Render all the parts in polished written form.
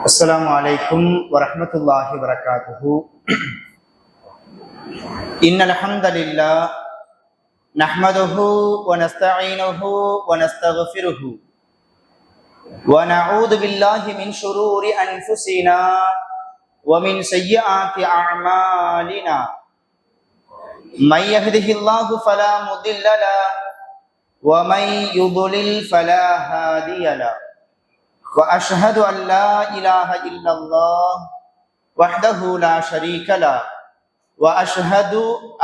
السلام عليكم ورحمة الله وبركاته. إن الحمد لله نحمده ونستعينه ونستغفره ونعوذ بالله من شرور أنفسنا ومن سيئات أعمالنا. من يهده الله فلا مضل له ومن يضلل فلا هادي له. وأشهد أن لا إله إلا الله وحده لا شريك له وأشهد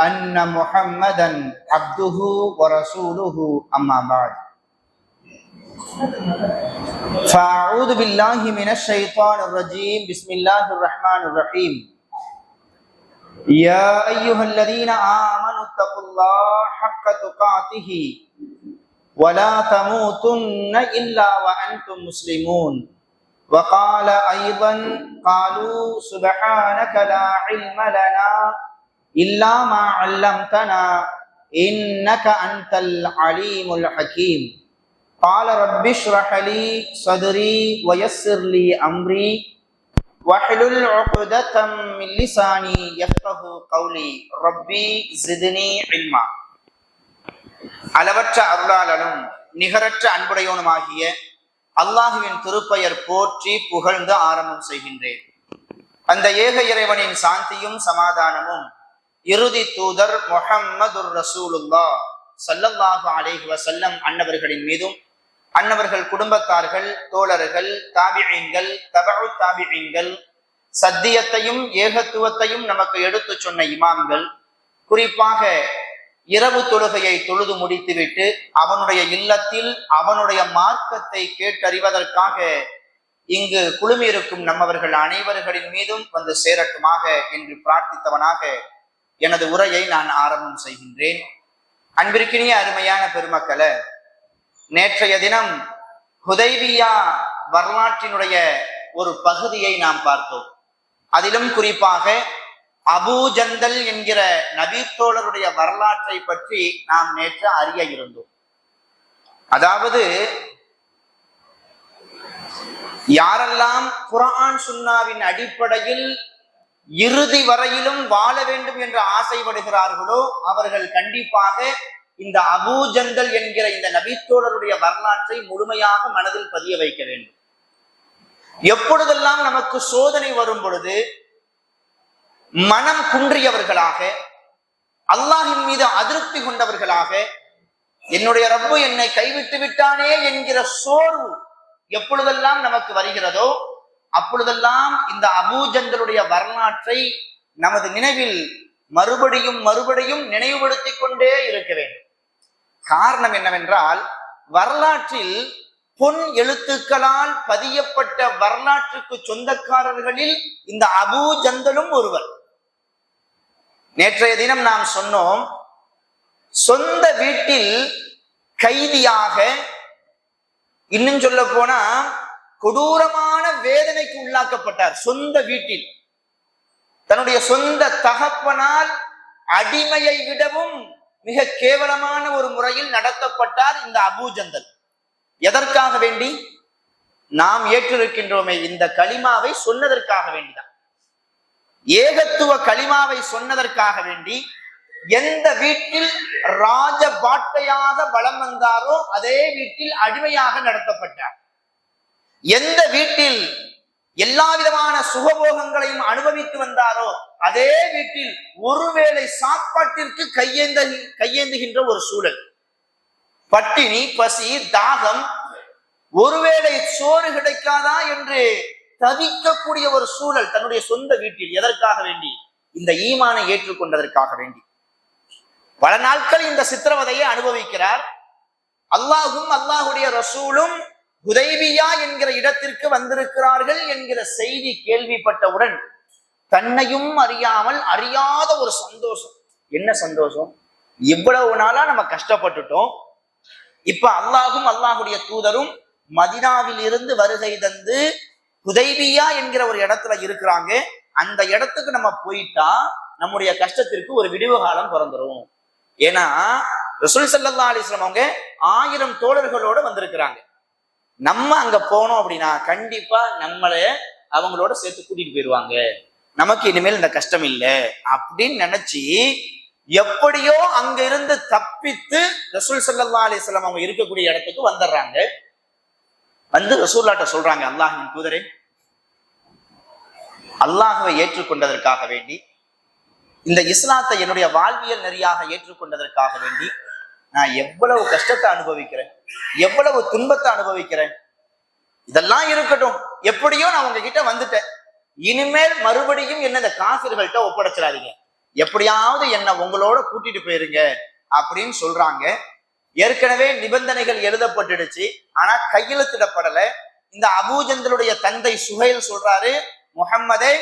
أن محمدا عبده ورسوله أما بعد فأعوذ بالله من الشيطان الرجيم. بسم الله الرحمن الرحيم. يا أيها الذين آمنوا اتقوا الله حق تقاته ولا تموتن إلا وأنتم مسلمون. وقال أيضا قالوا سبحانك لا علم لنا إلا ما علمتنا إنك أنت العليم الحكيم. قال رب اشرح لي صدري ويسر لي أمري واحلل عقدة من لساني يفقه قولي ربي زدني علما. அளவற்ற அருளாளனும் நிகரற்ற அன்புடையவனுமாகிய அல்லாஹுவின் திருப்பெயர் போற்றி புகழ்ந்து ஆரம்பம் செய்கின்றேன். அந்த ஏக இறைவனின் சாந்தியும் சமாதானமும் இறுதி தூதர் முஹம்மதுர் ரசூலுல்லாஹ் ஸல்லல்லாஹு அலைஹி வஸல்லம் அன்னவர்களின் மீதும் அன்னவர்கள் குடும்பத்தார்கள், தோழர்கள், தாபிஈன்கள், தபஉ தாபிஈன்கள், சத்தியத்தையும் ஏகத்துவத்தையும் நமக்கு எடுத்து சொன்ன இமாம்கள், குறிப்பாக இரவு தொழுகையை தொழுது முடித்துவிட்டு அவனுடைய இல்லத்தில் அவனுடைய மார்க்கத்தை கேட்டறிவதற்காக இங்கு குழுமியிருக்கும் நம்மவர்கள் அனைவர்களின் மீதும் வந்து சேரட்டுமாக என்று பிரார்த்தித்தவனாக எனது உரையை நான் ஆரம்பம் செய்கின்றேன். அன்பிற்கினிய அருமையான பெருமக்களே, நேற்றைய தினம் ஹுதைபியா வரலாற்றினுடைய ஒரு பகுதியை நாம் பார்த்தோம். அதிலும் குறிப்பாக அபூ ஜந்தல் என்கிற நபித்தோழருடைய வரலாற்றை பற்றி நாம் நேற்று அறிய இருந்தோம். அதாவது யாரெல்லாம் குர்ஆன் சுன்னாவின் அடிப்படையில் இறுதி வரையிலும் வாழ வேண்டும் என்று ஆசைப்படுகிறார்களோ அவர்கள் கண்டிப்பாக இந்த அபூ ஜந்தல் என்கிற இந்த நபித்தோழருடைய வரலாற்றை முழுமையாக மனதில் பதிய வைக்க வேண்டும். எப்பொழுதெல்லாம் நமக்கு சோதனை வரும் பொழுது மனம் குன்றியவர்களாக, அல்லாஹின் மீது அதிருப்தி கொண்டவர்களாக, என்னுடைய ரப்பு என்னை கைவிட்டு விட்டானே என்கிற சோர்வு எப்பொழுதெல்லாம் நமக்கு வருகிறதோ அப்பொழுதெல்லாம் இந்த அபூ ஜந்தலுடைய வரலாற்றை நமது நினைவில் மறுபடியும் மறுபடியும் நினைவுபடுத்திக் கொண்டே இருக்க வேண்டும். காரணம் என்னவென்றால், வரலாற்றில் பொன் எழுத்துக்களால் பதியப்பட்ட வரலாற்றுக்கு சொந்தக்காரர்களில் இந்த அபூ ஜந்தலும் ஒருவர். நேற்றைய தினம் நாம் சொன்னோம், சொந்த வீட்டில் கைதியாக, இன்னும் சொல்ல போனா கொடூரமான வேதனைக்கு உள்ளாக்கப்பட்டார். சொந்த வீட்டில் தன்னுடைய சொந்த தகப்பனால் அடிமையை விடவும் மிக கேவலமான ஒரு முறையில் நடத்தப்பட்டார் இந்த அபூ ஜந்தல். எதற்காக வேண்டி? நாம் ஏற்றிருக்கின்றோமே இந்த கலிமாவை சொன்னதற்காக வேண்டிதான். ஏகத்துவ கலிமாவை சொன்னதற்காக வேண்டி எந்த வீட்டில் ராஜ பாட்டையாக வலம் வந்தாரோ அதே வீட்டில் அடிமையாக நடத்தப்பட்டார். எந்த வீட்டில் எல்லா விதமான சுகபோகங்களையும் அனுபவித்து வந்தாரோ அதே வீட்டில் ஒருவேளை சாப்பாட்டிற்கு கையேந்துகின்ற ஒரு சூழல், பட்டினி, பசி, தாகம், ஒருவேளை சோறு கிடைக்காதா என்று தவிக்கக்கூடிய ஒரு சூழல் தன்னுடைய சொந்த வீட்டில். எதற்காக வேண்டி? இந்த ஈமானை ஏற்றுக்கொண்டதற்காக வேண்டி. பல நாட்கள் இந்த சித்திரவதையை அனுபவிக்கிறார். அல்லாஹும் அல்லாஹுடைய ரசூலும் ஹுதைபியா என்கிற இடத்திற்கு வந்திருக்கிறார்கள் என்கிற செய்தி கேள்விப்பட்டவுடன் தன்னையும் அறியாமல் அறியாத ஒரு சந்தோஷம். என்ன சந்தோஷம்? இவ்வளவு நாளா நம்ம கஷ்டப்பட்டுட்டோம், இப்ப அல்லாஹும் அல்லாஹுடைய தூதரும் மதீனாவில் இருந்து வருகை தந்து ஹுதைபியா என்கிற ஒரு இடத்துல இருக்கிறாங்க. அந்த இடத்துக்கு நம்ம போயிட்டா நம்முடைய கஷ்டத்திற்கு ஒரு விடிவு காலம் பிறந்துரும். ஏன்னா ரசூல் ஸல்லல்லாஹு அலைஹி வஸல்லம் அவங்க 1000 தோழர்களோட வந்திருக்கிறாங்க. நம்ம அங்க போனோம் அப்படின்னா கண்டிப்பா நம்மள அவங்களோட சேர்த்து கூட்டிட்டு போயிடுவாங்க, நமக்கு இனிமேல் இந்த கஷ்டம் இல்லை அப்படின்னு நினைச்சு எப்படியோ அங்க இருந்து தப்பித்து ரசூல் ஸல்லல்லாஹு அலைஹி வஸல்லம் அவங்க இருக்கக்கூடிய இடத்துக்கு வந்துடுறாங்க. வந்து ரசூல்லாட்ட சொல்றாங்க, அல்லாஹ்வின் தூதரே, அல்லாஹ்வை ஏற்றுக்கொண்டதற்காக வேண்டி, இந்த இஸ்லாத்தை என்னுடைய வாழ்வியல் நெறியாக ஏற்றுக்கொண்டதற்காக வேண்டி நான் எவ்வளவு கஷ்டத்தை அனுபவிக்கிறேன், எவ்வளவு துன்பத்தை அனுபவிக்கிறேன். இதெல்லாம் இருக்கட்டும், எப்படியோ நான் உங்ககிட்ட வந்துட்டேன். இனிமேல் மறுபடியும் என்ன இந்த காஃபிர்கள்ட்ட ஒப்படைச்சிடாதீங்க, எப்படியாவது என்ன உங்களோட கூட்டிட்டு போயிருங்க அப்படின்னு சொல்றாங்க. ஏற்கனவே நிபந்தனைகள் எழுதப்பட்டுடுச்சு, ஆனா கையெழுத்திடப்படல. இந்த அபூஜந்தலுடைய தந்தை சுஹைல் சொல்றாரு, முஹம்மதே,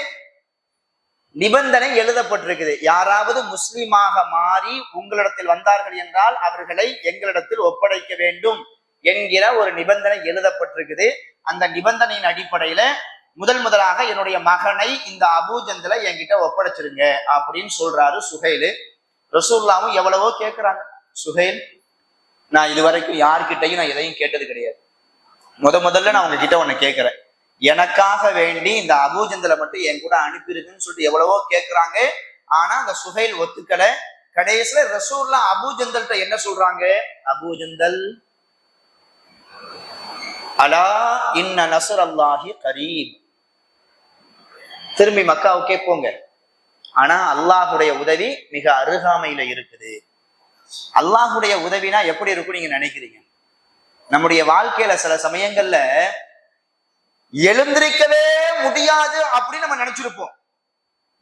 நிபந்தனை எழுதப்பட்டிருக்குது, யாராவது முஸ்லிமாக மாறி உங்களிடத்தில் வந்தார்கள் என்றால் அவர்களை எங்களிடத்தில் ஒப்படைக்க வேண்டும் என்கிற ஒரு நிபந்தனை எழுதப்பட்டிருக்குது. அந்த நிபந்தனையின் அடிப்படையில முதலாக என்னுடைய மகனை இந்த அபூஜந்தலை என்கிட்ட ஒப்படைச்சிருங்க அப்படின்னு சொல்றாரு சுஹைலு. ரசூலுல்லாவும் எவ்வளவோ கேட்கிறாங்க, சுஹைல், நான் இதுவரைக்கும் யார்கிட்டையும் நான் எதையும் கேட்டது கிடையாது, முதல்ல நான் உங்ககிட்ட ஒண்ணு கேட்கிறேன், எனக்காக வேண்டி இந்த அபூஜந்தலை மட்டும் என் கூட அனுப்பிருக்குன்னு சொல்லிட்டு எவ்வளவோ கேட்கிறாங்க. ஆனா அந்த சுஹைல் ஒத்துக்கல. கடைசியில ரசூலுல்லா அபூஜந்தல்கிட்ட என்ன சொல்றாங்க, அபூஜந்தல், அலா இன்ன நஸ்ரல்லாஹி கரீப், திரும்பி மக்காவுக்கே போங்க, ஆனா அல்லாஹுடைய உதவி மிக அருகாமையில இருக்குது. அல்லாஹுடைய உதவினா எப்படி இருக்கும் நீங்க நினைக்கிறீங்க? நம்முடைய வாழ்க்கையில சில சமயங்கள்ல எழுந்திருக்கவே முடியாது அப்படின்னு நம்ம நினைச்சிருப்போம்.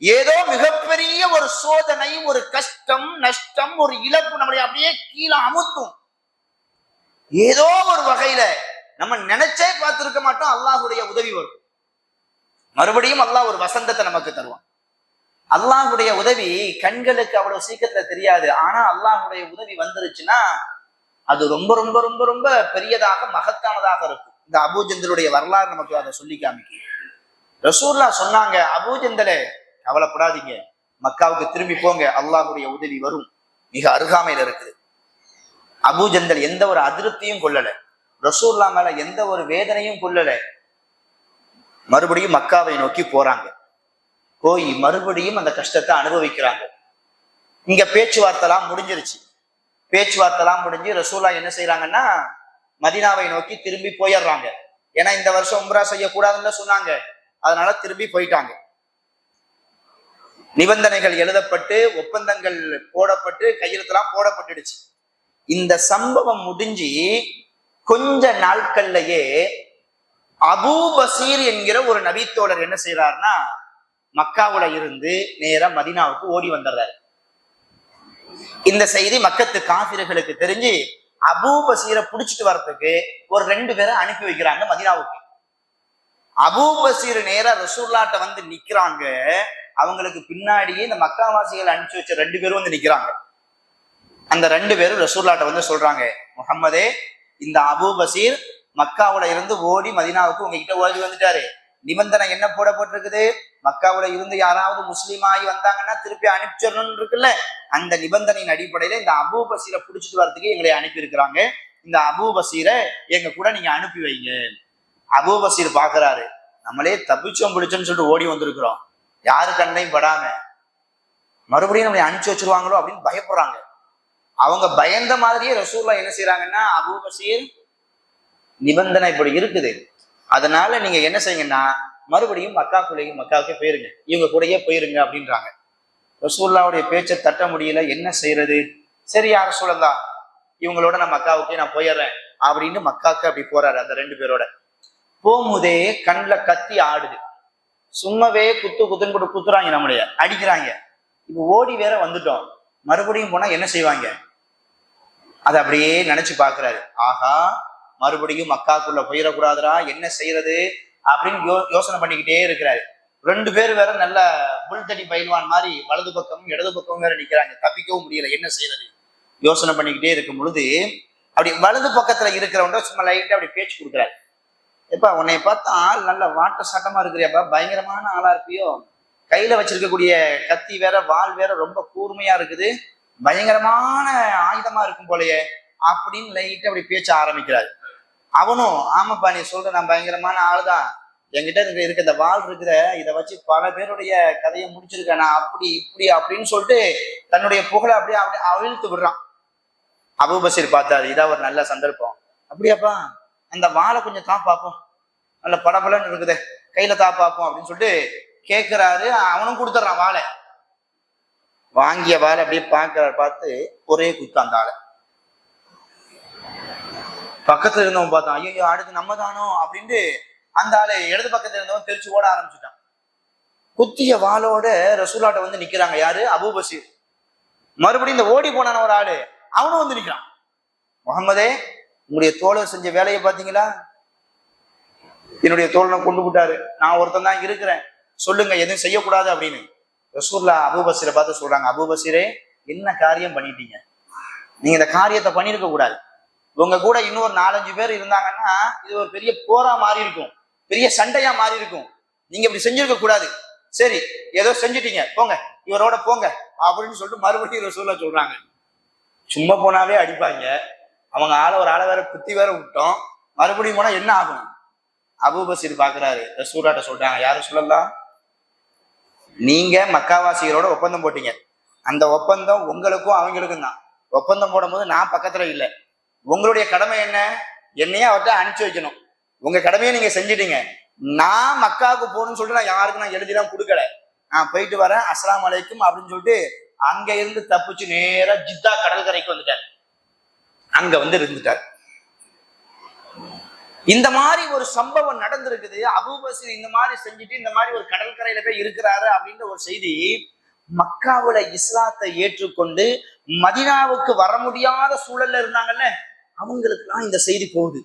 ஏதோ மிகப்பெரிய ஒரு சோதனை, ஒரு கஷ்டம், நஷ்டம், ஒரு இழப்பு நம்மளை அப்படியே கீழே அமுத்தும். ஏதோ ஒரு வகையில நம்ம நினைச்சே பார்த்திருக்க மாட்டோம், அல்லாஹுடைய உதவி வரும். மறுபடியும் அல்லாஹ் ஒரு வசந்தத்தை நமக்கு தருவான். அல்லாஹுடைய உதவி கண்களுக்கு அவ்வளவு சீக்கிரத்துல தெரியாது, ஆனா அல்லாஹுடைய உதவி வந்துருச்சுன்னா அது ரொம்ப ரொம்ப ரொம்ப ரொம்ப பெரியதாக மகத்தானதாக இருக்கும். இந்த அபூஜந்தலுடைய வரலாறு நமக்கு அதை சொல்லி காமிக்கு. ரசூலுல்லாஹ் சொன்னாங்க, அபூஜந்தலே கவலைப்படாதீங்க, மக்காவுக்கு திரும்பி போங்க, அல்லாஹுடைய உதவி வரும், மிக அருகாமையில இருக்குது. அபூஜந்தல் எந்த ஒரு அதிருப்தியும் கொள்ளல, ரசூலுல்லாஹ் மேல எந்த ஒரு வேதனையும் கொள்ளல. மறுபடியும் மக்காவை நோக்கி போறாங்க. போய் மறுபடியும் அந்த கஷ்டத்தை அனுபவிக்கிறாங்க. இங்க பேச்சுவார்த்தைலாம் முடிஞ்சிருச்சு. பேச்சுவார்த்தைலாம் முடிஞ்சு ரசூலுல்லாஹ் என்ன செய்யறாங்கன்னா மதீனாவை நோக்கி திரும்பி போயிடுறாங்க. ஏன்னா இந்த வருஷம் உம்ரா செய்யக்கூடாதுன்னு சொன்னாங்க, அதனால திரும்பி போயிட்டாங்க. நிபந்தனைகள் எழுதப்பட்டு ஒப்பந்தங்கள் போடப்பட்டு கையெழுத்தெல்லாம் போடப்பட்டுடுச்சு. இந்த சம்பவம் முடிஞ்சு கொஞ்ச நாட்கள்லயே அபூ பசீர் என்கிற ஒரு நபித்தோழர் என்ன செய்யறாருன்னா மக்காவுல இருந்து நேரா மதீனாவுக்கு ஓடி வந்துடுறாரு. இந்த செய்தி மக்கத்து காஃபிர்களுக்கு தெரிஞ்சு அபூ பசீரை புடிச்சிட்டு வர்றதுக்கு ஒரு 2 பேரை அனுப்பி வைக்கிறாங்க மதீனாவுக்கு. அபூ பசீர் நேரா ரசூலுல்லாஹ்ட்ட வந்து நிக்கிறாங்க. அவங்களுக்கு பின்னாடியே இந்த மக்காவாசிகள் அனுப்பிச்சு வச்ச 2 பேரும் வந்து நிக்கிறாங்க. அந்த 2 பேரும் ரசூலுல்லாஹ்ட்ட வந்து சொல்றாங்க, முஹம்மதே, இந்த அபூ பசீர் மக்காவுல இருந்து ஓடி மதீனாவுக்கு உங்ககிட்ட ஓடி வந்துட்டாரு. நிபந்தனை என்ன போடப்பட்டிருக்குது, மக்காவுல இருந்து யாராவது முஸ்லீம் ஆகி வந்தாங்கன்னா திருப்பி அனுப்பிச்சிடணும்னு இருக்குல்ல, அந்த நிபந்தனையின் அடிப்படையில இந்த அபூ பசீரை புடிச்சிட்டு வரதுக்கு எங்களை அனுப்பி இருக்கிறாங்க. இந்த அபூ பசீரை எங்க கூட நீங்க அனுப்பி வைங்க. அபூ பசீர் பாக்குறாரு, நம்மளே தப்பிச்சோம் பிடிச்சோம்னு சொல்லிட்டு ஓடி வந்திருக்கிறோம், யாரு கண்ணையும் படாம மறுபடியும் நம்மளை அனுப்பிச்சு வச்சிருவாங்களோ அப்படின்னு பயப்படுறாங்க. அவங்க பயந்த மாதிரியே ரசூலுல்லாஹ் என்ன செய்யறாங்கன்னா, அபூ பசீர், நிபந்தனை இப்படி இருக்குது, அதனால நீங்க என்ன செய்யுங்கன்னா மறுபடியும் மக்காவுக்கே போயிருங்க, இவங்க கூடயே போயிருங்க அப்படின்றாங்க. ரசூலுல்லாஹ்வுடைய பேச்சை தட்ட முடியல, என்ன செய்யறது? சரி யார சொல்லலாம், இவங்களோட நான் மக்காவுக்கே நான் போயிடுறேன் அப்படின்னு மக்காவுக்கு அப்படி போறாரு. அந்த 2 பேரோட போகும்போதே கண்ணில் கத்தி ஆடுது. சும்மாவே குத்துன்னு போட்டு குத்துறாங்க, நம்மளைய அடிக்கிறாங்க. இப்ப ஓடி வேற வந்துட்டோம், மறுபடியும் போனா என்ன செய்வாங்க? அதை அப்படியே நினைச்சு பாக்குறாரு. ஆஹா, மறுபடியும் மக்காக்குள்ள போயிடக்கூடாதுரா, என்ன செய்யறது அப்படின்னு யோசனை பண்ணிக்கிட்டே இருக்கிறாரு. 2 பேர் வேற நல்ல புல்தடி பயில்வான் மாதிரி வலது பக்கமும் இடது பக்கமும் வேற நிக்கிறாங்க, தப்பிக்கவும் முடியல, என்ன செய்யறது யோசனை பண்ணிக்கிட்டே இருக்கும் பொழுது அப்படி வலது பக்கத்துல இருக்கிறவங்க சும்மா லைட்டா அப்படி பேச்சு கொடுக்குறாரு. எப்பா, உன்னை பார்த்தா ஆள் நல்ல வாட்ட சட்டமா இருக்கிறியாப்பா, பயங்கரமான ஆளா இருப்பியோ, கையில வச்சிருக்கக்கூடிய கத்தி வேற வாள் வேற ரொம்ப கூர்மையா இருக்குது, பயங்கரமான ஆயுதமா இருக்கும் போலயே அப்படின்னு லைட்டா அப்படி பேச்ச ஆரம்பிக்கிறாரு. அவனும், ஆமாப்பா நீ சொல்ற, நான் பயங்கரமான ஆளுதான், என்கிட்ட இருக்க இந்த வாள் இருக்குத, இதை வச்சு பல பேருடைய கதையை முடிச்சிருக்கேன் நான், அப்படி இப்படி அப்படின்னு சொல்லிட்டு தன்னுடைய புகழை அப்படியே அப்படியே அவிழ்த்து விடுறான். அபூபஸீர் பார்த்தாரு, இதான் ஒரு நல்ல சந்தர்ப்பம். அப்படியாப்பா, அந்த வாளை கொஞ்சம் தான் பார்ப்போம், நல்ல படபலன்னு இருக்குதே, கையில தா பார்ப்போம் அப்படின்னு சொல்லிட்டு கேட்கிறாரு. அவனும் கொடுத்துட்றான் வாளை. வாங்கிய வாளை அப்படியே பார்க்கிறார். பார்த்து ஒரே குத்து அந்த ஆளை. பக்கத்துல இருந்தவன் பார்த்தான், ஐயோ அடுத்து நம்ம தானோ அப்படின்ட்டு அந்த ஆளை இடது பக்கத்துல இருந்தவன் தெரிச்சு ஓட ஆரம்பிச்சுட்டான். குத்திய வாளோட ரசூலாட்ட வந்து நிக்கிறாங்க யாரு? அபூபஸீர். மறுபடியும் இந்த ஓடி போனான ஒரு ஆளு அவனும் வந்து நிக்கிறான். முகமதே, உங்களுடைய தோழர் செஞ்ச வேலையை பாத்தீங்களா? என்னுடைய தோழனை கொண்டு விட்டாரு, நான் ஒருத்தன் தான் இருக்கிறேன், சொல்லுங்க எதுவும் செய்யக்கூடாது அப்படின்னு. ரசூல்லா அபூபஸீரை பார்த்து சொல்றாங்க, அபூபஸீரே, என்ன காரியம் பண்ணிட்டீங்க? நீங்க இந்த காரியத்தை பண்ணிருக்க கூடாது. உங்க கூட இன்னொரு 4-5 பேர் இருந்தாங்கன்னா இது ஒரு பெரிய போரா மாறி இருக்கும், பெரிய சண்டையா மாறி இருக்கும். நீங்க இப்படி செஞ்சிருக்க கூடாது. சரி, ஏதோ செஞ்சுட்டீங்க, போங்க, இவரோட போங்க அப்படின்னு சொல்லிட்டு மறுபடியும் ரசூல்லா சொல்றாங்க. சும்மா போனாவே அடிப்பாங்க, அவங்க ஒரு ஆளை வேற குத்தி வேற விட்டோம், மறுபடியும் போனா என்ன ஆகும்? அபூபஸீர் பாக்குறாரு, ரசூலாட்ட சொல்றாங்க, யாரும் சொல்லலாம், நீங்க மக்காவாசிகளோட ஒப்பந்தம் போட்டீங்க, அந்த ஒப்பந்தம் உங்களுக்கும் அவங்களுக்கும் தான். ஒப்பந்தம் போடும்போது நான் பக்கத்துல இல்லை. உங்களுடைய கடமை என்ன? என்னையே அவர்கிட்ட அனுப்பிச்சு வைக்கணும். உங்க கடமையை நீங்க செஞ்சிட்டீங்க. நான் மக்காவுக்கு போகணும்னு சொல்லிட்டு நான் யாருக்கும் நான் எழுதிலாம் கொடுக்கல. நான் போயிட்டு வரேன், அஸ்ஸலாமு அலைக்கும் அப்படின்னு சொல்லிட்டு அங்க இருந்து தப்பிச்சு நேரா ஜித்தா கடற்கரைக்கு வந்துட்டார். அங்க வந்து இருந்துட்டார். இந்த மாதிரி ஒரு சம்பவம் நடந்திருக்குது. அபூபஸீர் இந்த மாதிரி செஞ்சுட்டு இந்த மாதிரி ஒரு கடற்கரையில போய் இருக்கிறாரு அப்படின்ற ஒரு செய்தி மக்காவுல இஸ்லாத்தை ஏற்றுக்கொண்டு மதீனாவுக்கு வர முடியாத சூழல்ல இருந்தாங்கல்ல, அவங்களுக்குலாம் இந்த செய்தி போகுது.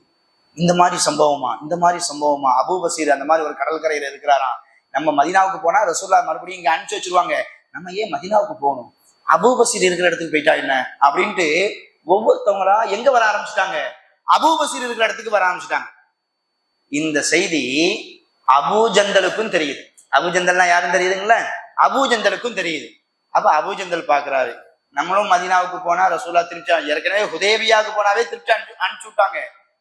இந்த மாதிரி சம்பவமா அபூபஸீர் அந்த மாதிரி ஒரு கடற்கரையில இருக்கிறாராம். நம்ம மதீனாவுக்கு போனா ரசூலுல்லாஹ் மறுபடியும் இங்க அனுப்பிச்சு வச்சிருவாங்க, நம்ம ஏன் மதீனாவுக்கு போகணும், அபூபஸீர் இருக்கிற இடத்துக்கு போயிட்டா என்ன அப்படின்ட்டு ஒவ்வொருத்தவங்களா எங்க வர ஆரம்பிச்சுட்டாங்க? அபூபஸீர் இருக்கிற இடத்துக்கு வர ஆரம்பிச்சுட்டாங்க. இந்த செய்தி அபூஜந்தலுக்கும் தெரியுது. அபூஜந்தல்னா யாரும் தெரியுதுங்களா? அபூஜந்தலுக்கும் தெரியுது. அப்ப அபூஜந்தல் பாக்குறாரு, நம்மளும் மதீனாவுக்கு போனா ரசூலா திருப்தி, ஏற்கனவே ஹுதைபியாவுக்கு போனாவே திருப்தி அனுப்பிச்சு விட்டாங்க,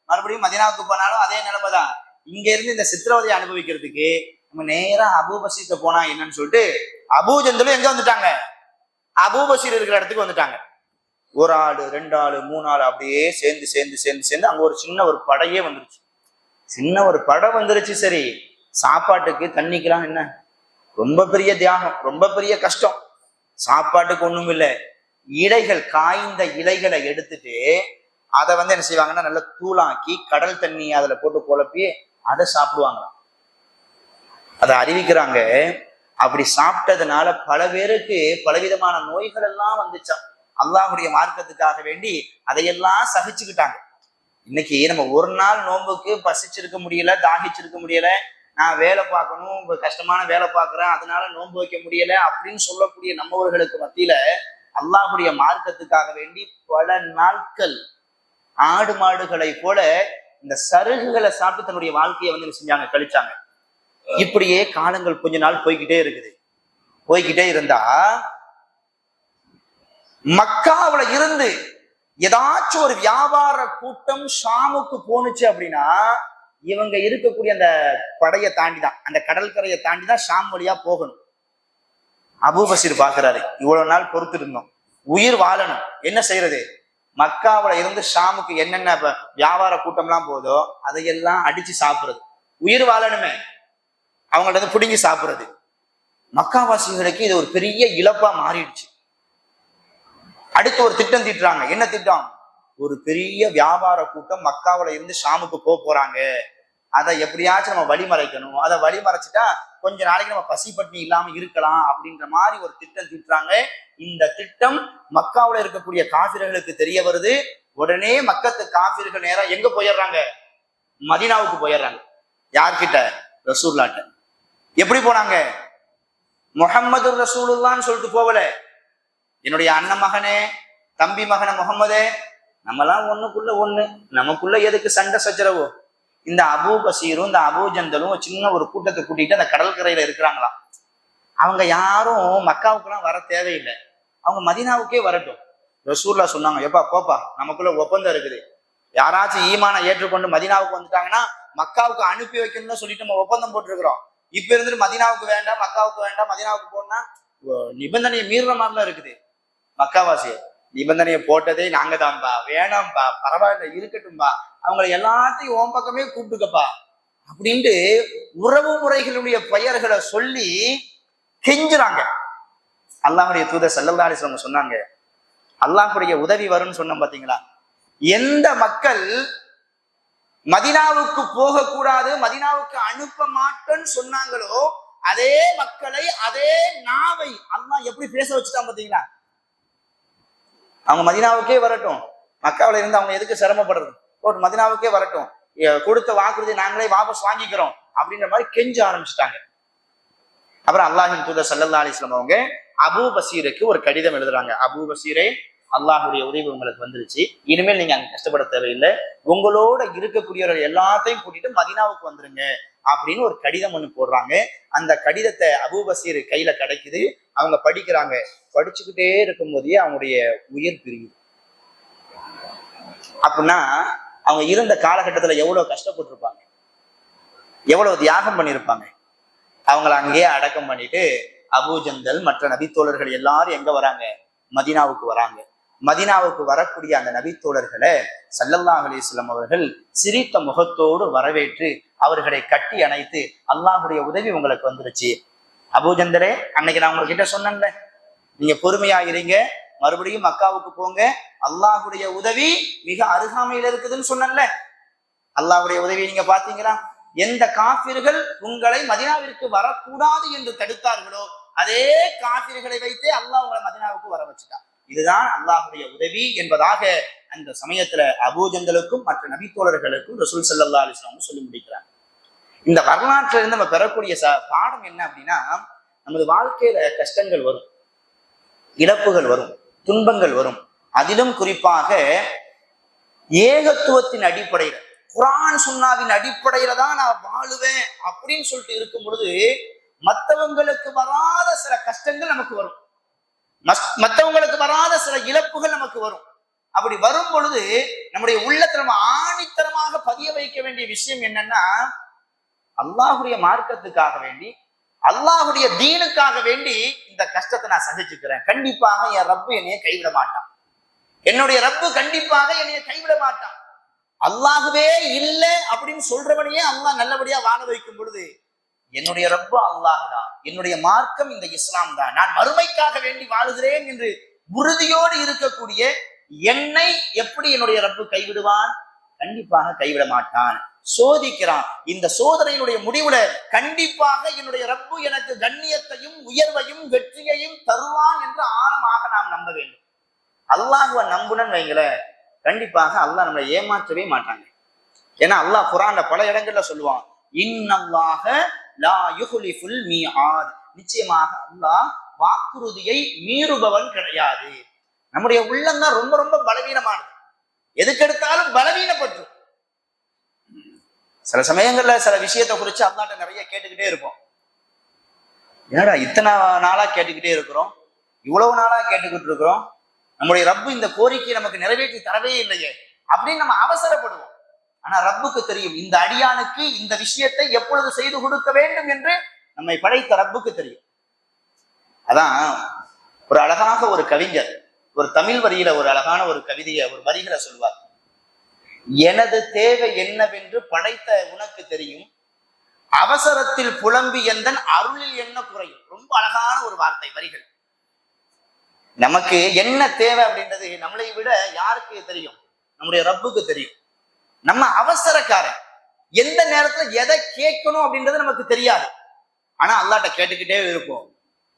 மறுபடியும் மதீனாவுக்கு போனாலும் அதே நிலைமைதான். இங்க இருந்து இந்த சித்திரவதையை அனுபவிக்கிறதுக்கு நம்ம நேரா அபூபஸீர்ட்ட போனா என்னன்னு சொல்லிட்டு அபூஜந்தலும் எங்க வந்துட்டாங்க? அபூபஸீர் இருக்கிற இடத்துக்கு வந்துட்டாங்க. ஒரு ஆளு, 2 ஆளு, 3 ஆளு அப்படியே சேர்ந்து அங்க ஒரு சின்ன ஒரு படையே வந்துருச்சு. சின்ன ஒரு படை வந்துருச்சு. சரி, சாப்பாட்டுக்கு தண்ணிக்கெல்லாம் என்ன ரொம்ப பெரிய தியாகம், ரொம்ப பெரிய கஷ்டம். சாப்பாட்டுக்கு ஒண்ணும் இல்லை, இலைகள், காய்ந்த இலைகளை எடுத்துட்டு அதை வந்து என்ன செய்வாங்கன்னா நல்லா தூளாக்கி கடல் தண்ணி அதுல போட்டு குழப்பி அதை சாப்பிடுவாங்களாம். அதை அறிவிக்கிறாங்க. அப்படி சாப்பிட்டதுனால பல பேருக்கு பலவிதமான நோய்கள் எல்லாம் வந்துச்சான். அல்லாஹ்வுடைய மார்க்கத்துக்காக வேண்டி அதையெல்லாம் சகிச்சுக்கிட்டாங்க. இன்னைக்கு நம்ம ஒரு நாள் நோன்புக்கு பசிச்சிருக்க முடியல, தாகிச்சிருக்க முடியல, நான் வேலை பார்க்கணும், கஷ்டமான வேலை பார்க்குறேன், அதனால நோன்பு வைக்க முடியல அப்படின்னு சொல்லக்கூடிய நம்மவர்களுக்கு மத்தியில அல்லாஹ்வுடைய மார்க்கத்துக்காக வேண்டி பல நாட்கள் ஆடு மாடுகளை போல இந்த சருகுகளை சாப்பிட்டு தன்னுடைய வாழ்க்கையை வந்து செஞ்சாங்க, கழிச்சாங்க. இப்படியே காலங்கள் கொஞ்ச நாள் போய்கிட்டே இருக்குது. போய்கிட்டே இருந்தா மக்காவுல இருந்து ஏதாச்சும் ஒரு வியாபார கூட்டம் ஷாமுக்கு போனுச்சு அப்படின்னா இவங்க இருக்கக்கூடிய அந்த படையை தாண்டி தான், அந்த கடற்கரையை தாண்டி தான் ஷாம் வழியா போகணும். அபூபஸீர் பாக்குறாரு, இவ்வளவு நாள் பொறுத்து இருந்தோம், உயிர் வாழணும், என்ன செய்யறது? மக்காவுல இருந்து ஷாமுக்கு என்னென்ன வியாபார கூட்டம்லாம் போதோ அதையெல்லாம் அடிச்சு சாப்பிடுறது, உயிர் வாழணுமே, அவங்கள்ட்ட வந்து பிடுங்கி சாப்பிடுறது. மக்காவாசிகளுக்கு இது ஒரு பெரிய இழப்பா மாறிடுச்சு. அடுத்து ஒரு திட்டம் தீட்டுறாங்க. என்ன திட்டம்? ஒரு பெரிய வியாபார கூட்டம் மக்காவுல இருந்து ஷாமுக்கு போறாங்க, அதை எப்படியாச்சும் நம்ம வழிமறைக்கணும், அதை வழிமறைச்சிட்டா கொஞ்ச நாளைக்கு நம்ம பசி பட்டினி இல்லாம இருக்கலாம் அப்படின்ற மாதிரி ஒரு திட்டம் தீட்டுறாங்க. இந்த திட்டம் மக்காவுல இருக்கக்கூடிய காஃபிர்களுக்கு தெரிய வருது. உடனே மக்கத்து காஃபிர்கள் நேரம் எங்க போயிடுறாங்க? மதீனாவுக்கு போயிடுறாங்க. யார்கிட்ட? ரசூலுல்லாஹ்ட்ட. எப்படி போனாங்க? முஹம்மது ரசூலுல்லாஹ்னு சொல்லிட்டு போகல, என்னுடைய அண்ணன் மகனே, தம்பி மகன முகம்மதே, நம்மலாம் ஒண்ணுக்குள்ள ஒண்ணு, நமக்குள்ள எதுக்கு சண்டை சச்சரவு? இந்த அபூபஸீரும் இந்த அபூஜந்தலும் சின்ன ஒரு கூட்டத்தை கூட்டிட்டு அந்த கடற்கரையில இருக்கிறாங்களாம். அவங்க யாரும் மக்காவுக்குலாம் வர தேவையில்லை, அவங்க மதீனாவுக்கே வரட்டும். ரசூலுல்லாஹ் சொன்னாங்க, எப்பா போப்பா, நமக்குள்ள ஒப்பந்தம் இருக்குது, யாராச்சும் ஈமானை ஏற்றுக்கொண்டு மதீனாவுக்கு வந்துட்டாங்கன்னா மக்காவுக்கு அனுப்பி வைக்கணும்னு சொல்லிட்டு நம்ம ஒப்பந்தம் போட்டிருக்கிறோம். இப்ப இருந்துட்டு மதீனாவுக்கு வேண்டாம், மக்காவுக்கு வேண்டாம், மதீனாவுக்கு போனா நிபந்தனையை மீறுற மாதிரிலாம் இருக்குது. மக்காவாசி நிபந்தனையை போட்டதே நாங்க தான்பா, வேணாம்பா, பரவாயில்ல இருக்கட்டும்பா, அவங்களை எல்லாத்தையும் ஓம் பக்கமே கூப்பிட்டுக்கப்பா அப்படின்ட்டு உறவு முறைகளுடைய பெயர்களை சொல்லி கெஞ்சுறாங்க. அல்லாஹுடைய தூதர் ஸல்லல்லாஹு அலைஹி வஸல்லம் சொன்னாங்க, அல்லாஹுடைய உதவி வரும்னு சொன்னோம் பாத்தீங்களா. எந்த மக்கள் மதீனாவுக்கு போகக்கூடாது, மதீனாவுக்கு அனுப்ப மாட்டேன்னு சொன்னாங்களோ அதே மக்களை, அதே நாவை அல்லாஹ் எப்படி பேச வச்சுட்டான் பாத்தீங்களா. அவங்க மதீனாவுக்கே வரட்டும், மக்காவில இருந்து அவங்க எதுக்கு சிரமப்படுறது, மதீனாவுக்கே வரட்டும், கொடுத்த வாக்குறுதி நாங்களே வாபஸ் வாங்கிக்கிறோம் அப்படின்ற மாதிரி கெஞ்ச ஆரம்பிச்சுட்டாங்க. அப்புறம் அல்லாஹின் தூதர் ஸல்லல்லாஹு அலைஹி வஸல்லம் அவங்க அபூ பஸீருக்கு ஒரு கடிதம் எழுதுறாங்க. அபூ பஸீரே, அல்லாஹுடைய உதவி உங்களுக்கு வந்துருச்சு, இனிமேல் நீங்க அங்க கஷ்டப்பட தேவையில்லை, உங்களோட இருக்கக்கூடியவர்கள் எல்லாத்தையும் கூட்டிட்டு மதீனாவுக்கு வந்துருங்க அப்படின்னு ஒரு கடிதம் ஒண்ணு போடுறாங்க. அந்த கடிதத்தை அபூ பஸீர் கையில கிடைக்குது. அவங்க படிக்கிறாங்க. படிச்சுக்கிட்டே இருக்கும் போதே அவங்களுடைய உயிர் பிரியுது. அப்படின்னா அவங்க இருந்த காலகட்டத்துல எவ்வளவு கஷ்டப்பட்டிருப்பாங்க, எவ்வளவு தியாகம் பண்ணியிருப்பாங்க. அவங்கள அங்கேயே அடக்கம் பண்ணிட்டு அபூஜந்தல் மற்ற நபித்தோழர்கள் எல்லாரும் எங்க வராங்க, மதீனாவுக்கு வராங்க. மதீனாவுக்கு வரக்கூடிய அந்த நபித்தோழர்களை ஸல்லல்லாஹு அலைஹி வஸல்லம் அவர்கள் சிரித்த முகத்தோடு வரவேற்று அவர்களை கட்டி அணைத்து, அல்லாஹுடைய உதவி உங்களுக்கு வந்துருச்சு அபூஜந்தலே, அன்னைக்கு நான் உங்ககிட்ட சொன்னேன்ல, நீங்க பொறுமையா இருங்க, மறுபடியும் மக்காவுக்கு போங்க, அல்லாஹுடைய உதவி மிக அருகாமையில் இருக்குதுன்னு சொன்னேன்ல. அல்லாஹுடைய உதவியை நீங்க பாத்தீங்களா. எந்த காபிர்கள் உங்களை மதீனாவிற்கு வரக்கூடாது என்று தடுத்தார்களோ அதே காபிர்களை வைத்தே அல்லாஹ் உங்களை மதீனாவுக்கு வர வச்சுட்டான். இதுதான் அல்லாஹுடைய உதவி என்பதாக அந்த சமயத்துல அபூஜந்தலுக்கும் மற்ற நபித்தோழர்களுக்கும் ரசூல் ஸல்லல்லாஹு அலைஹி வஸல்லம் சொல்லி முடிக்கிறாங்க. இந்த வரலாற்றில இருந்து நம்ம பெறக்கூடிய பாடம் என்ன அப்படின்னா, நமது வாழ்க்கையில கஷ்டங்கள் வரும், இழப்புகள் வரும், துன்பங்கள் வரும். அதிலும் குறிப்பாக ஏகத்துவத்தின் அடிப்படையில, குர்ஆன் சுன்னாவின் அடிப்படையில தான் நான் வாழுவேன் அப்படின்னு சொல்லிட்டு இருக்கும் பொழுது மற்றவங்களுக்கு வராத சில கஷ்டங்கள் நமக்கு வரும், மற்றவங்களுக்கு வராத சில இழப்புகள் நமக்கு வரும். அப்படி வரும் பொழுது நம்முடைய உள்ளத்துல நம்ம ஆணித்தரமாக பதிய வைக்க வேண்டிய விஷயம் என்னன்னா, அல்லாஹுடைய மார்க்கத்துக்காக வேண்டி, அல்லாஹுடைய தீனுக்காக வேண்டி இந்த கஷ்டத்தை நான் சகிச்சுக்கிறேன். கண்டிப்பாக என் ரப்பு என்னைய கைவிட மாட்டான், என்னுடைய ரப்பு கண்டிப்பாக என்னைய கைவிட மாட்டான். அல்லாஹுவே இல்லை அப்படின்னு சொல்றவனையே அல்லாஹ் நல்லபடியா வாழ வைக்கும் பொழுது என்னுடைய ரப்பு அல்லாஹ் தான், என்னுடைய மார்க்கம் இந்த இஸ்லாம் தான், நான் மறுமைக்காக வேண்டி வாழுகிறேன் என்று உறுதியோடு இருக்கக்கூடிய என்னை எப்படி என்னுடைய ரப்பு கைவிடுவான்? கண்டிப்பாக கைவிட மாட்டான். சோதிக்கிறான். இந்த சோதனையினுடைய முடிவுல கண்டிப்பாக என்னுடைய ரப்பு எனக்கு கண்ணியத்தையும் உயர்வையும் வெற்றியையும் தருவான் என்று ஆழமாக நாம் நம்ப வேண்டும். அல்லாஹுவை நம்புனன்னு வைங்கள, கண்டிப்பாக அல்லாஹ் நம்மளை ஏமாற்றவே மாட்டாங்க. ஏன்னா அல்லாஹ் குர்ஆன்ல பல இடங்கள்ல சொல்லுவான், இன்னல்லாஹ லா யுஹ்லிஃபுல் மீஆத், நிச்சயமாக அல்லாஹ் வாக்குறுதியை மீறுபவன் கிடையாது. நம்முடைய உள்ளம்தான் ரொம்ப ரொம்ப பலவீனமானது, எதுக்கெடுத்தாலும் பலவீனப்பட்டு. சில சமயங்கள்ல சில விஷயத்தை குறிச்சு அல்லாஹ்ட்ட நிறைய கேட்டுக்கிட்டே இருப்போம். என்னடா இத்தனை நாளா கேட்டுக்கிட்டே இருக்கிறோம், இவ்வளவு நாளா கேட்டுக்கிட்டு இருக்கிறோம், நம்முடைய ரப்பு இந்த கோரிக்கையை நமக்கு நிறைவேற்றி தரவே இல்லையே அப்படின்னு நம்ம அவசரப்படுவோம். ஆனா ரப்புக்கு தெரியும் இந்த அடியானுக்கு இந்த விஷயத்தை எப்பொழுது செய்து கொடுக்க வேண்டும் என்று நம்மை படைத்த ரப்புக்கு தெரியும். அதான் ஒரு அழகாக ஒரு கவிஞர் ஒரு தமிழ் வரியில ஒரு அழகான ஒரு கவிதையை ஒரு வரிகளை சொல்வார். எனது தேவை என்னவென்று படைத்த உனக்கு தெரியும், அவசரத்தில் புலம்பி எந்தன் அருளில் என்ன குறையும். ரொம்ப அழகான ஒரு வார்த்தை வரிகள். நமக்கு என்ன தேவை அப்படின்றது நம்மளை விட யாருக்கு தெரியும்? நம்முடைய ரப்புக்கு தெரியும். நம்ம அவசரக்காரன், எந்த நேரத்துல எதை கேட்கணும் அப்படின்றது நமக்கு தெரியாது. ஆனா அல்லாஹ்ட்ட கேட்டுக்கிட்டே இருப்போம்,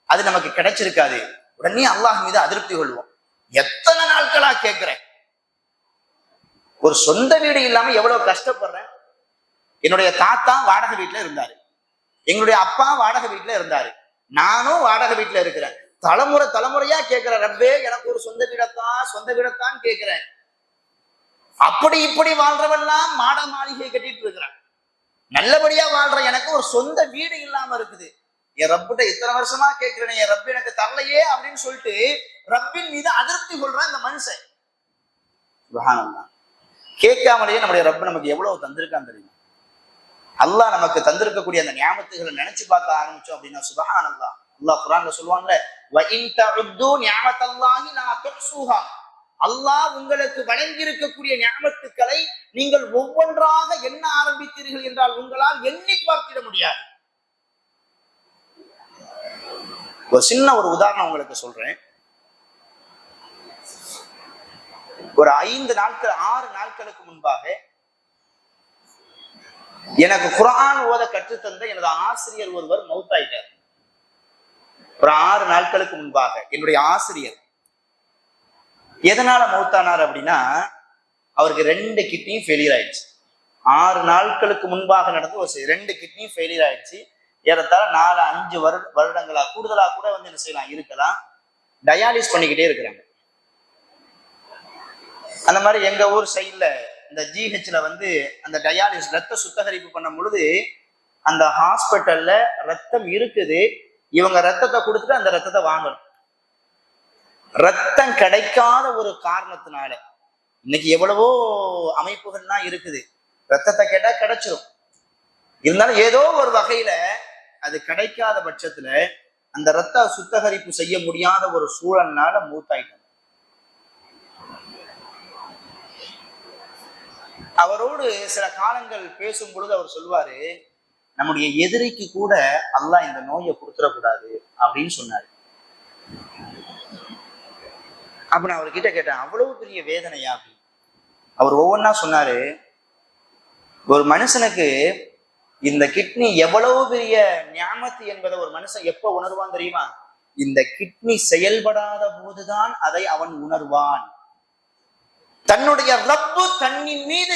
அது நமக்கு கிடைச்சிருக்காது. உடனே அல்லாஹ் மீது அதிருப்தி கொள்வோம். எத்தனை நாட்களா கேட்கிறேன், ஒரு சொந்த வீடு இல்லாம எவ்வளவு கஷ்டப்படுறேன். என்னுடைய தாத்தா வாடகை வீட்டுல இருந்தாரு, எங்களுடைய அப்பா வாடகை வீட்டுல இருந்தாரு, நானும் வாடகை வீட்டுல இருக்கிறேன். தலைமுறை தலைமுறையா கேட்கிற ரப்பே எனக்கு ஒரு சொந்த வீடத்தான் கேட்கிறேன். அப்படி இப்படி வாழ்றவெல்லாம் மாட மாளிகை கட்டிட்டு இருக்கிறான். நல்லபடியா வாழ்ற எனக்கு ஒரு சொந்த வீடு இல்லாம இருக்குது. என் ரப்பிட்ட இத்தனை வருஷமா கேட்கிறேன், என் ரப்பு எனக்கு தரலையே அப்படின்னு சொல்லிட்டு ரப்பின் மீது அதிருப்தி கொள்றான் இந்த மனுஷன். சுப்ஹானல்லாஹ். கேட்காமலேயே நம்முடைய ரப்பு நமக்கு எவ்வளவு தந்திருக்கான்னு தெரியும். அல்லாஹ் நமக்கு தந்திருக்கக்கூடிய அந்த நியாமத்துகளை நினைச்சு பார்க்க ஆரம்பிச்சோம் அப்படின்னா சுப்ஹானல்லாஹ். அல்லாஹ் குர்ஆன்ல சொல்லுவாங்கல்ல, வ இன் தஉது நிஅமத்தல்லாஹி லா துஹ்ஸூஹா. அல்லாஹ் உங்களுக்கு வழங்கி இருக்கக்கூடிய நியாமத்துக்களை நீங்கள் ஒவ்வொன்றாக எண்ண ஆரம்பித்தீர்கள் என்றால் உங்களால் எண்ணி பார்த்திட முடியாது. ஒரு சின்ன ஒரு உதாரணம் உங்களுக்கு சொல்றேன். ஒரு 5 நாட்கள் 6 நாட்களுக்கு முன்பாக எனக்கு குர்ஆன் ஓத கற்றுத்தந்த எனது ஆசிரியர் ஒருவர் மௌத்தாயிட்டார். ஒரு 6 நாட்களுக்கு முன்பாக என்னுடைய ஆசிரியர். எதனால மௌத்தானார் அப்படின்னா, அவருக்கு 2 கிட்னியும் ஃபெயிலியர் ஆயிடுச்சு. 6 நாட்களுக்கு முன்பாக நடந்து ஒரு 2 கிட்னியும் ஃபெயிலியர் ஆயிடுச்சு. ஏறத்தாழ 4-5 வருடங்களா கூடுதலா கூட வந்து என்ன செய்யலாம் இருக்கலாம், டயாலிஸ் பண்ணிக்கிட்டே இருக்கிறாங்க. அந்த மாதிரி எங்க ஊர் சைட்ல இந்த ஜிஹெச்ல வந்து அந்த டயாலிஸ் ரத்த சுத்திகரிப்பு பண்ணும் பொழுது அந்த ஹாஸ்பிட்டல்ல ரத்தம் இருக்குது, இவங்க ரத்தத்தை கொடுத்துட்டு அந்த ரத்தத்தை வாங்கணும். ரத்தம் கிடைக்காத ஒரு காரணத்தினால இன்னைக்கு எவ்வளவோ அமைப்புகள்லாம் இருக்குது, ரத்தத்தை கேட்டா கிடைச்சிரும். இருந்தாலும் ஏதோ ஒரு வகையில அது கிடைக்காத பட்சத்துல அந்த ரத்த சுத்திகரிப்பு செய்ய முடியாத ஒரு சூழல்னால மூத்தாயிட்டாங்க. அவரோடு சில காலங்கள் பேசும் பொழுது அவர் சொல்லுவாரு, நம்முடைய எதிரிக்கு கூட அல்லாஹ் இந்த நோயை கொடுத்துடக்கூடாது அப்படின்னு சொன்னாரு. அப்ப நான் அவர்கிட்ட கேட்டேன், அவ்வளவு பெரிய வேதனையா அப்படின்னு. அவர் ஒவ்வொன்றா சொன்னாரு, ஒரு மனுஷனுக்கு இந்த கிட்னி எவ்வளவு பெரிய நியாமத்து என்பதை ஒரு மனுஷன் எப்ப உணர்வான் தெரியுமா? இந்த கிட்னி செயல்படாத போதுதான் அதை அவன் உணர்வான். தன்னுடைய ரப்பு தன்னின் மீது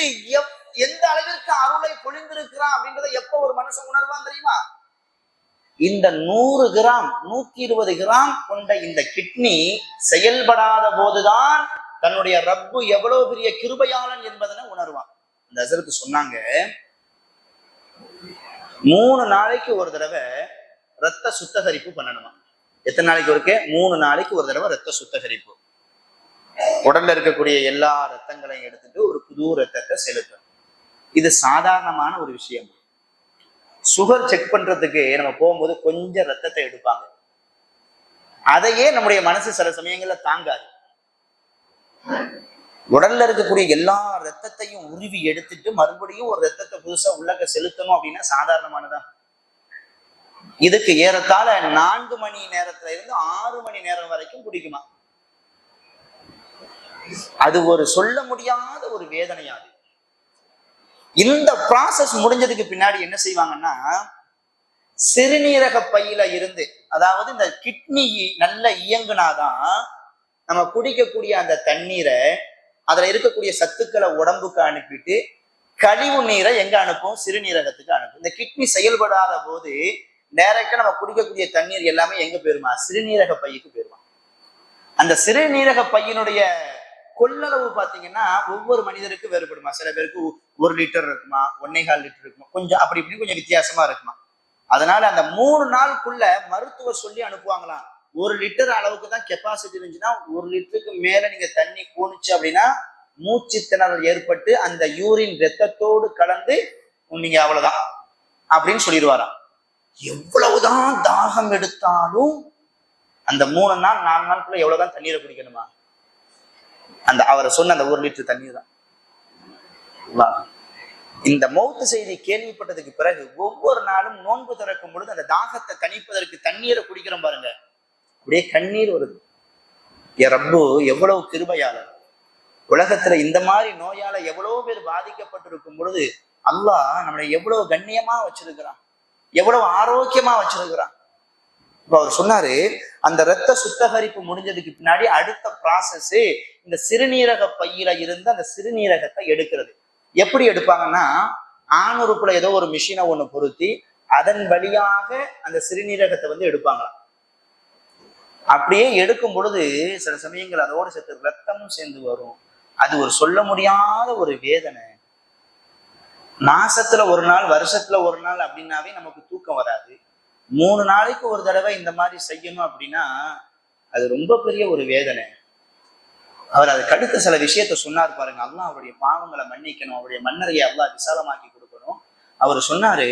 எந்த அளவிற்கு அருளை பொழிந்திருக்கிறான் அப்படின்றத எப்ப ஒரு மனுஷன் உணர்வான் தெரியுமா? இந்த 100 கிராம் 120 கிராம் கொண்ட இந்த கிட்னி செயல்படாத போதுதான் தன்னுடைய ரப்பு எவ்வளவு பெரிய கிருபையாளன் என்பதனை உணர்வான். இந்த ஹஸரத் சொன்னாங்க, 3 நாளைக்கு ஒரு தடவை ரத்த சுத்திகரிப்பு பண்ணணுமா. எத்தனை நாளைக்கு ஒருக்கே? 3 நாளைக்கு ஒரு தடவை ரத்த சுத்திகரிப்பு. உடல்ல இருக்கக்கூடிய எல்லா ரத்தங்களையும் எடுத்துட்டு ஒரு புது ரத்தத்தை செலுத்தணும். இது சாதாரணமான ஒரு விஷயம். சுகர் செக் பண்றதுக்கு நம்ம போகும்போது கொஞ்சம் ரத்தத்தை எடுப்பாங்க, அதையே நம்முடைய மனசு சில சமயங்கள்ல தாங்காது. உடல்ல இருக்கக்கூடிய எல்லா ரத்தத்தையும் உருவி எடுத்துட்டு மறுபடியும் ஒரு ரத்தத்தை புதுசா உள்ளக செலுத்தணும் அப்படின்னா சாதாரணமானதான். இதுக்கு ஏறத்தாழ 4 மணி நேரத்துல இருந்து 6 மணி நேரம் வரைக்கும் பிடிக்குமா. அது ஒரு சொல்ல முடியாத ஒரு வேதனையாது. இந்த ப்ராசஸ் முடிஞ்சதுக்கு பின்னாடி என்ன செய்வாங்கன்னா, சிறுநீரக பையில இருந்து, அதாவது இந்த கிட்னி நல்ல இயங்குனாதான் நம்ம குடிக்கக்கூடிய அந்த தண்ணீரை, அதுல இருக்கக்கூடிய சத்துக்களை உடம்புக்கு அனுப்பிட்டு கழிவு நீரை எங்க அனுப்பும்? சிறுநீரகத்துக்கு அனுப்பும். இந்த கிட்னி செயல்படாத போது டைரக்டா நம்ம குடிக்கக்கூடிய தண்ணீர் எல்லாமே எங்க போயிருமா? சிறுநீரக பைக்கு போயிருமா. அந்த சிறுநீரக பையினுடைய கொள்ளளவு பாத்தீங்கன்னா ஒவ்வொரு மனிதருக்கு வேறுபடுமா. சில பேருக்கு 1 லிட்டர் இருக்குமா, 1.25 லிட்டர் இருக்குமா, கொஞ்சம் அப்படி இப்படி கொஞ்சம் வித்தியாசமா இருக்குமா. அதனால அந்த 3 நாளுக்குள்ள மருத்துவர் சொல்லி அனுப்புவாங்களாம், 1 லிட்டர் அளவுக்கு தான் கெப்பாசிட்டி இருந்துச்சுன்னா 1 லிட்டருக்கு மேல நீங்க தண்ணி கூணுச்சு அப்படின்னா மூச்சு திணறல் ஏற்பட்டு அந்த யூரின் ரத்தத்தோடு கலந்து நீங்க அவ்வளவுதான் அப்படின்னு சொல்லிடுவாராம். எவ்வளவுதான் தாகம் எடுத்தாலும் அந்த 3 நாள் 4 நாளுக்குள்ள எவ்வளவுதான் தண்ணீரை குடிக்கணுமா? அந்த அவரை சொன்ன அந்த 1 லிட்டர் தண்ணீர் தான். இந்த மௌத்து செய்தி கேள்விப்பட்டதுக்கு பிறகு ஒவ்வொரு நாளும் நோன்பு திறக்கும் பொழுது அந்த தாகத்தை தணிப்பதற்கு தண்ணீரை குடிக்கிறோம் பாருங்க, அப்படியே கண்ணீர் வருது. என் ரப்பு எவ்வளவு கிருபையாளர். உலகத்துல இந்த மாதிரி நோயால எவ்வளவு பேர் பாதிக்கப்பட்டிருக்கும் பொழுது அல்லாஹ் நம்மளை எவ்வளவு கண்ணியமா வச்சிருக்கிறான், எவ்வளவு ஆரோக்கியமா வச்சிருக்கிறான். இப்ப அவர் சொன்னாரு, அந்த ரத்த சுத்திகரிப்பு முடிஞ்சதுக்கு பின்னாடி அடுத்த ப்ராசஸ் இந்த சிறுநீரக பையில இருந்து அந்த சிறுநீரகத்தை எடுக்கிறது. எப்படி எடுப்பாங்கன்னா, ஆணுறுப்புல ஏதோ ஒரு மிஷினை ஒண்ணு பொருத்தி அதன் வழியாக அந்த சிறுநீரகத்தை வந்து எடுப்பாங்களாம். அப்படியே எடுக்கும் பொழுது சில சமயங்கள் அதோடு சேர்த்து ரத்தமும் சேர்ந்து வரும். அது ஒரு சொல்ல முடியாத ஒரு வேதனை. மாசத்துல 1 நாள், வருஷத்துல 1 நாள் அப்படின்னாவே நமக்கு தூக்கம் வராது. 3 நாளைக்கு ஒரு தடவை இந்த மாதிரி செய்யணும் அப்படின்னா அது ரொம்ப பெரிய ஒரு வேதனை. அவர் அதுக்கு அடுத்த சில விஷயத்த சொன்னார் பாருங்க. அல்லாஹ் அவருடைய பாவங்களை மன்னிக்கணும், அவருடைய மன்னரையை அல்லாஹ் விசாலமாக்கி கொடுக்கணும். அவர் சொன்னாரு,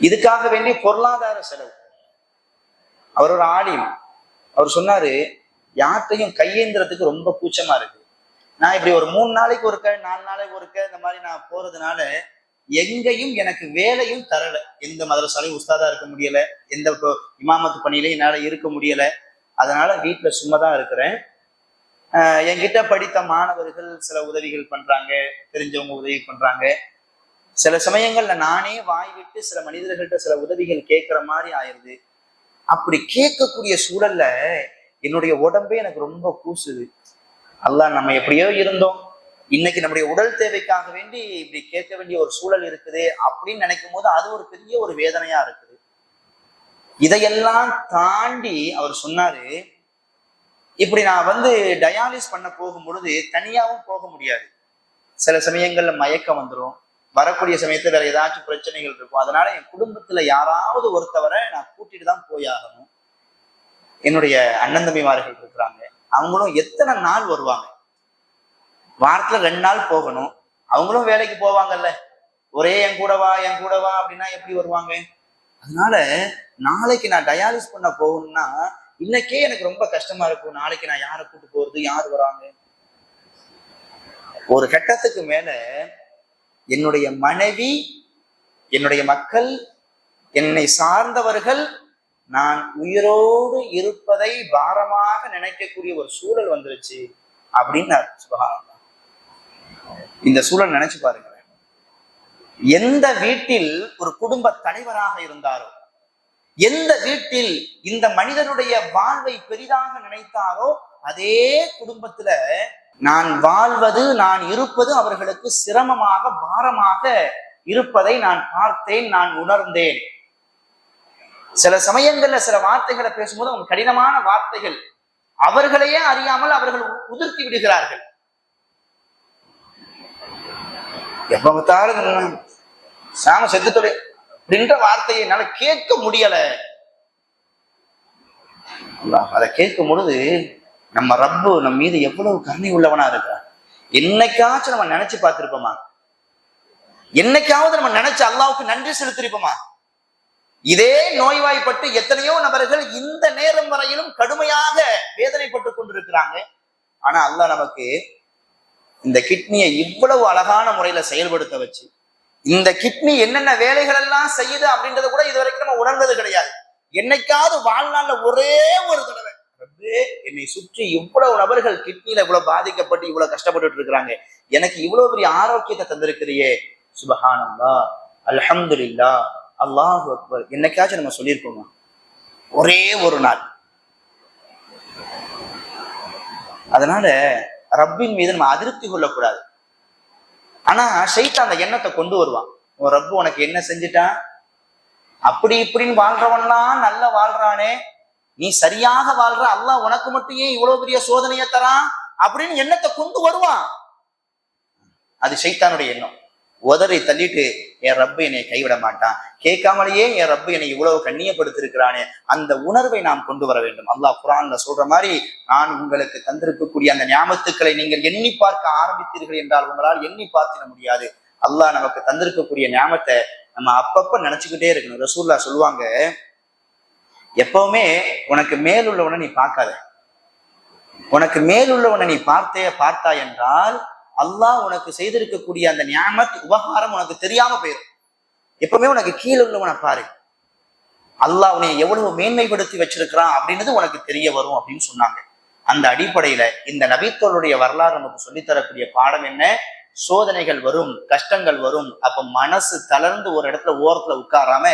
இதுக்காக வேண்டிய பொருளாதார செலவு. அவர் ஒரு ஆலிம். அவர் சொன்னாரு, யார்கிட்டையும் கையேந்திரத்துக்கு ரொம்ப கூச்சமா இருக்கு. நான் இப்படி ஒரு 3 நாளைக்கு ஒருக்க 4 நாளைக்கு ஒருக்க இந்த மாதிரி நான் போறதுனால எங்கேயும் எனக்கு வேலையும் தரல. எந்த மதரசாலையும் உஸ்தாதா இருக்க முடியல, எந்த இமாமத்து பணியிலையும் என்னால இருக்க முடியல. அதனால வீட்டுல சும்மாதான் இருக்கிறேன். என்கிட்ட படித்த மாணவர்கள் சில உதவிகள் பண்றாங்க, தெரிஞ்சவங்க உதவி பண்றாங்க. சில சமயங்கள்ல நானே வாய் விட்டு சில மனிதர்கள்ட்ட சில உதவிகள் கேட்கிற மாதிரி ஆயிருது. அப்படி கேட்கக்கூடிய சூழல்ல என்னுடைய உடம்பே எனக்கு ரொம்ப கூசுது. அல்லாஹ் நம்ம எப்படியோ இருந்தோம், இன்னைக்கு நம்முடைய உடல் தேவைக்காக வேண்டி இப்படி கேட்க வேண்டிய ஒரு சூழல் இருக்குது அப்படின்னு நினைக்கும் போது அது ஒரு பெரிய ஒரு வேதனையா இருக்குது. இதையெல்லாம் தாண்டி அவர் சொன்னாரு, இப்படி நான் டயாலிஸ் பண்ண போகும் பொழுது தனியாவும் போக முடியாது. சில சமயங்கள்ல மயக்கம் வந்துடும், வரக்கூடிய சமயத்துல வேற ஏதாச்சும் பிரச்சனைகள் இருக்கும். அதனால என் குடும்பத்துல யாராவது ஒருத்தவரை நான் கூட்டிட்டு தான் போயாகணும். என்னுடைய அண்ணன் தம்பிமார்கள் இருக்கிறாங்க, அவங்களும் எத்தனை நாள் வருவாங்க? வாரத்துல 2 நாள் போகணும். அவங்களும் வேலைக்கு போவாங்கல்ல, ஒரே என் கூட வா அப்படின்னா எப்படி வருவாங்க? அதனால நாளைக்கு நான் டயாலிஸ் பண்ண போகணும்னா இன்னைக்கே எனக்கு ரொம்ப கஷ்டமா இருக்கும். நாளைக்கு நான் யாரை கூட்டு போறது, யார் வராங்க? ஒரு கட்டத்துக்கு மேல என்னுடைய மனைவி, என்னுடைய மக்கள், என்னை சார்ந்தவர்கள் நான் உயிரோடு இருப்பதை பாரமாக நினைக்கக்கூடிய ஒரு சூழல் வந்துருச்சு அப்படின்னு சுபஹானல்லாஹ். இந்த சூழல் நினைச்சு பாருங்க. எந்த வீட்டில் ஒரு குடும்ப தலைவராக இருந்தாரோ, எந்த வீட்டில் இந்த மனிதனுடைய வாழ்வை பெரிதாக நினைத்தாரோ, அதே குடும்பத்துல நான் வாழ்வது, நான் இருப்பது அவர்களுக்கு சிரமமாக பாரமாக இருப்பதை நான் பார்த்தேன், நான் உணர்ந்தேன். சில சமயங்கள்ல சில வார்த்தைகளை பேசும்போது அவங்க கடினமான வார்த்தைகள், அவர்களையே அறியாமல் அவர்கள் உதிர்த்தி விடுகிறார்கள். எப்ப பார்த்தாலும் சாம செத்துத்தொலை அப்படின்ற வார்த்தையை என்னால கேட்க முடியல. அதை கேட்கும் பொழுது நம்ம ரப்பு நம் மீது எவ்வளவு கருணை உள்ளவனா இருக்கிறார். என்னைக்காச்சும் நம்ம நினைச்சு பார்த்திருப்போமா? என்னைக்காவது நம்ம நினைச்சு அல்லாவுக்கு நன்றி செலுத்திருப்போமா? இதே நோய்வாய்ப்பட்டு எத்தனையோ நபர்கள் இந்த நேரம் வரையிலும் கடுமையாக வேதனைப்பட்டு கொண்டிருக்கிறாங்க. ஆனா அல்லாஹ் நமக்கு இந்த கிட்னியை இவ்வளவு அழகான முறையில செயல்படுத்த வச்சு, இந்த கிட்னி என்னென்ன வேலைகள் எல்லாம் செய்யுது அப்படின்றத கூட இதுவரைக்கும் நம்ம உணர்ந்தது கிடையாது. என்னைக்காவது வாழ்நாள்ல ஒரே ஒரு தடவை என்னை சுற்றி இவ்வளவு நபர்கள் கிட்னியில இவ்வளவு பாதிக்கப்பட்டு இவ்வளவு கஷ்டப்பட்டு இருக்கிறாங்க, எனக்கு இவ்வளவு பெரிய ஆரோக்கியத்தை தந்திருக்கிறியே, சுபஹானல்லாஹ், அல்ஹம்துலில்லாஹ், அல்லாஹு அக்பர், என்னைக்காச்சும் நம்ம சொல்லியிருக்கோமா? ஒரே ஒரு நாள். அதனால ரப்பின் மீது நம்ம அதிருப்தி கொள்ளக்கூடாது. ஆனா ஷைத்தான் அந்த எண்ணத்தை கொண்டு வருவான். உன் ரப்பு உனக்கு என்ன செஞ்சுட்டான், அப்படி இப்படின்னு வாழ்றவன்லாம் நல்ல வாழ்றானே, நீ சரியாக வாழ்ற, அல்லாஹ் உனக்கு மட்டும் ஏன் இவ்வளவு பெரிய சோதனையை தரான் அப்படின்னு எண்ணத்தை கொண்டு வருவான். அது ஷைத்தானுடைய எண்ணம். உதறி தள்ளிட்டு என் ரப்பு என்னை கைவிட மாட்டான், கேட்காமலேயே என் ரப்பு என்னை இவ்வளவு கண்ணியப்படுத்திருக்கிறானே, அந்த உணர்வை நாம் கொண்டு வர வேண்டும். அல்லாஹ் குர்ஆன்ல சொல்ற மாதிரி, நான் உங்களுக்கு தந்திருக்கக்கூடிய அந்த ஞாபத்துக்களை நீங்கள் எண்ணி பார்க்க ஆரம்பித்தீர்கள் என்றால் உங்களால் எண்ணி பார்த்திட முடியாது. அல்லாஹ் நமக்கு தந்திருக்கக்கூடிய ஞாபத்தை நம்ம அப்பப்ப நினைச்சுக்கிட்டே இருக்கணும். ரசூலுல்லாஹ் சொல்லுவாங்க, எப்பவுமே உனக்கு மேலுள்ளவனை நீ பார்க்காத, உனக்கு மேலுள்ளவனை நீ பார்த்தா என்றால் அல்லாஹ் உனக்கு செய்திருக்கக்கூடிய அந்த நியாமத் உபகாரம் உனக்கு தெரியாம போயிடும். எப்பவுமே உனக்கு கீழே உள்ளவனை பாரு, அல்லாஹ் உன்னை எவ்வளவு மேன்மைப்படுத்தி வச்சிருக்கிறான் அப்படின்றது உனக்கு தெரிய வரும் அப்படின்னு சொன்னாங்க. அந்த அடிப்படையில இந்த நபித்தோருடைய வரலாறு நமக்கு சொல்லித்தரக்கூடிய பாடம் என்ன? சோதனைகள் வரும், கஷ்டங்கள் வரும், அப்ப மனசு தளர்ந்து ஒரு இடத்துல ஓரத்துல உட்காராம,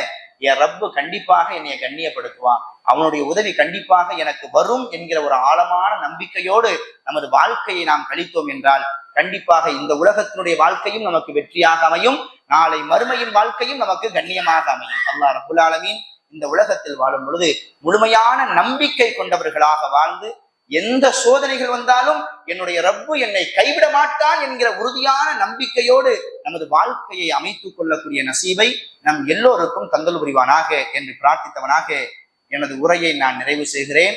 என் ரப்பு கண்டிப்பாக என்னைய கண்ணியப்படுத்துவான், அவனுடைய உதவி கண்டிப்பாக எனக்கு வரும் என்கிற ஒரு ஆழமான நம்பிக்கையோடு நமது வாழ்க்கையை நாம் கழித்தோம் என்றால் கண்டிப்பாக இந்த உலகத்தினுடைய வாழ்க்கையும் நமக்கு வெற்றியாக அமையும், நாளை மறுமையின் வாழ்க்கையும் நமக்கு கண்ணியமாக அமையும். அல்லாஹ் ரப்புல் ஆலமீன் இந்த உலகத்தில் வாழும் பொழுது முழுமையான நம்பிக்கை கொண்டவர்களாக வாழ்ந்து, எந்த சோதனைகள் வந்தாலும் என்னுடைய ரப்பு என்னை கைவிட மாட்டான் என்கிற உறுதியான நம்பிக்கையோடு நமது வாழ்க்கையை அமைத்துக் கொள்ளக்கூடிய நசீபை நம் எல்லோருக்கும் தந்தல் புரிவானாக என்று பிரார்த்தித்தவனாக எனது உரையை நான் நிறைவு செய்கிறேன்.